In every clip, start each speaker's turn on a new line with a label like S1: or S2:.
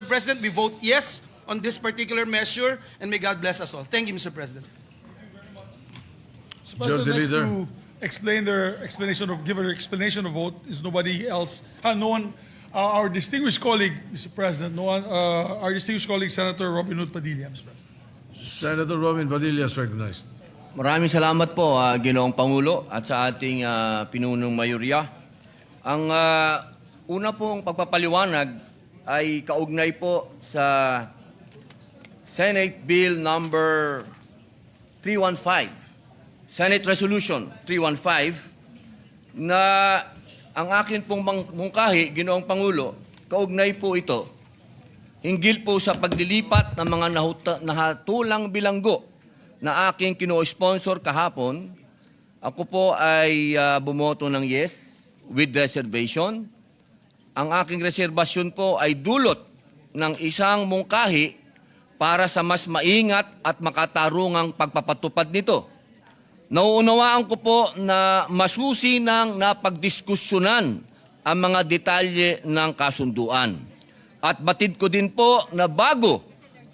S1: President, we vote yes on this particular measure, and may God bless us all. Thank you, Mr. President.
S2: Mr. President,
S3: Majority
S2: next
S3: Leader.
S2: to explain their explanation of, give an explanation of vote is nobody else. No one, our distinguished colleague, Mr. President, no one, our distinguished colleague, Senator Robin Hood Padilla, Mr. President.
S3: Senator Robin Padilla is recognized.
S4: Maraming salamat po, Ginoong Pangulo, at sa ating pinunong mayorya. Ang una pong pagpapaliwanag ay kaugnay po sa Senate Bill number 315, Senate Resolution 315, na ang akin pong mungkahi, Ginoong Pangulo, kaugnay po ito, hinggil po sa paglilipat ng mga nahatulang bilanggo na aking kino-sponsor kahapon. Ako po ay bumoto ng yes with reservation. Ang aking reservasyon po ay dulot ng isang mungkahi para sa mas maingat at makatarungang pagpapatupad nito. Nauunawaan ko po na masusi ng napagdiskusyonan ang mga detalye ng kasunduan. At batid ko din po na bago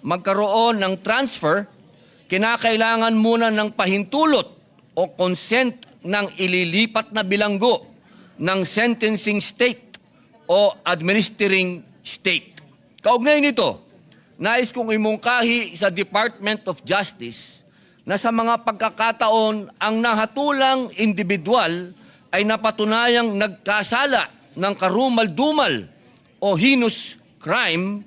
S4: magkaroon ng transfer, kinakailangan muna ng pahintulot o consent ng ililipat na bilanggo ng sentencing state o administering state. Kaugnay nito, nais kong imungkahi sa Department of Justice na sa mga pagkakataon ang nahatulang individual ay napatunayang nagkasala ng karumal-dumal o heinous crime,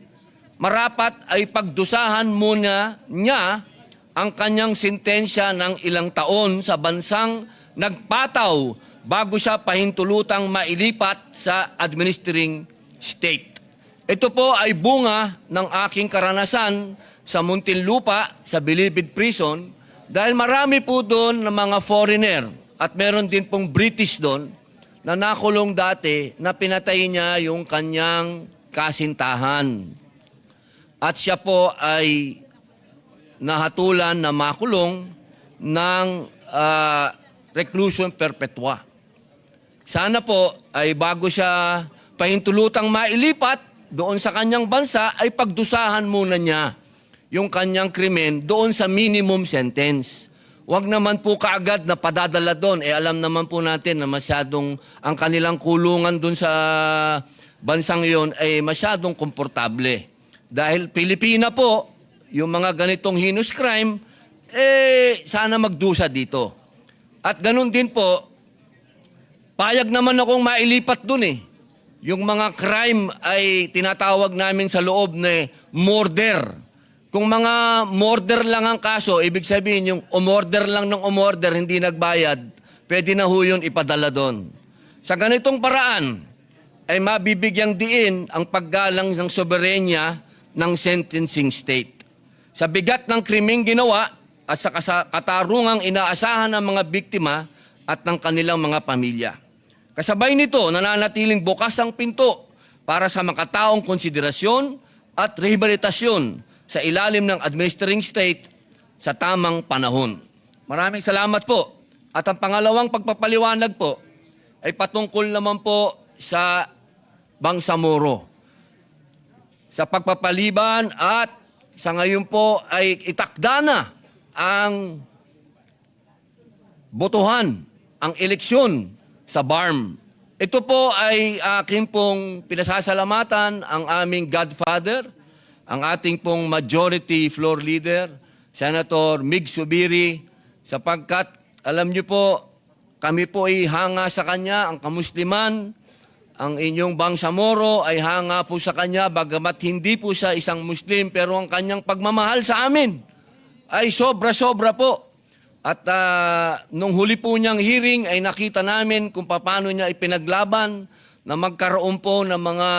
S4: marapat ay pagdusahan muna niya ang kanyang sentensya ng ilang taon sa bansang nagpataw bago siya pahintulutang mailipat sa administering state. Ito po ay bunga ng aking karanasan sa Muntinlupa, sa Bilibid Prison, dahil marami po doon ng mga foreigner at meron din pong British doon na nakulong dati na pinatay niya yung kanyang kasintahan. At siya po ay nahatulan na makulong ng reclusion perpetua. Sana po ay bago siya pahintulutang mailipat doon sa kanyang bansa ay pagdusahan muna niya yung kanyang krimen doon sa minimum sentence. Huwag naman po kaagad na padadala doon. Alam naman po natin na masyadong ang kanilang kulungan doon sa bansang iyon ay masyadong komportable. Dahil Pilipina po, yung mga ganitong heinous crime, sana magdusa dito. At ganun din po, payag naman akong mailipat dun eh. Yung mga crime ay tinatawag namin sa loob na murder. Kung mga murder lang ang kaso, ibig sabihin yung umorder lang ng umorder, hindi nagbayad, pwede na ho yun ipadala doon. Sa ganitong paraan, ay mabibigyang diin ang paggalang ng soberenya ng sentencing state. Sa bigat ng krimeng ginawa at sa katarungang inaasahan ng mga biktima at ng kanilang mga pamilya. Kasabay nito, nananatiling bukas ang pinto para sa makataong konsiderasyon at rehabilitasyon sa ilalim ng administering state sa tamang panahon. Maraming salamat po. At ang pangalawang pagpapaliwanag po ay patungkol naman po sa Bangsamoro. Sa pagpapaliban at sa ngayon po ay itakda na ang botohan, ang eleksyon sa BARM. Ito po ay aking pong pinasasalamatan ang aming Godfather, ang ating pong Majority Floor Leader, Senator Mig Zubiri, sapagkat alam niyo po, kami po ay hanga sa kanya, ang kamusliman, ang inyong Bangsamoro ay hanga po sa kanya, bagamat hindi po siya isang Muslim, pero ang kanyang pagmamahal sa amin ay sobra-sobra po. At nung huli po niyang hearing ay nakita namin kung paano niya ipinaglaban na magkaroon po ng mga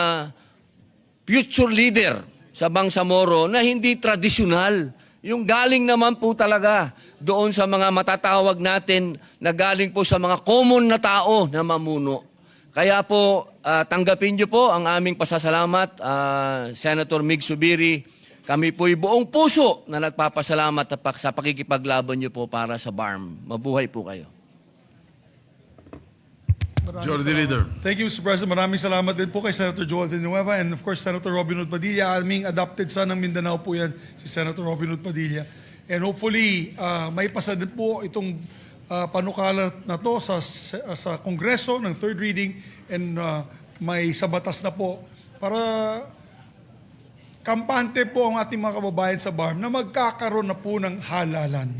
S4: future leader sa Bangsamoro na hindi tradisyonal. Yung galing naman po talaga doon sa mga matatawag natin na galing po sa mga common na tao na mamuno. Kaya po, tanggapin niyo po ang aming pasasalamat, Senator Mig Zubiri. Kami po'y buong puso na nagpapasalamat sa pakikipaglaban niyo po para sa BARM. Mabuhay po kayo.
S2: Maraming
S3: Majority
S2: salamat.
S3: Leader.
S2: Thank you, Mr. President. Maraming salamat din po kay Senator Joel Villanueva and of course, Senator Robin Hood Padilla. Aming adopted son ng Mindanao po yan, si Senator Robin Hood Padilla. And hopefully, may pasa din po itong panukala na to sa Kongreso ng third reading and may sa batas na po para kampante po ang ating mga kababayan sa BARM na magkakaroon na po ng halalan.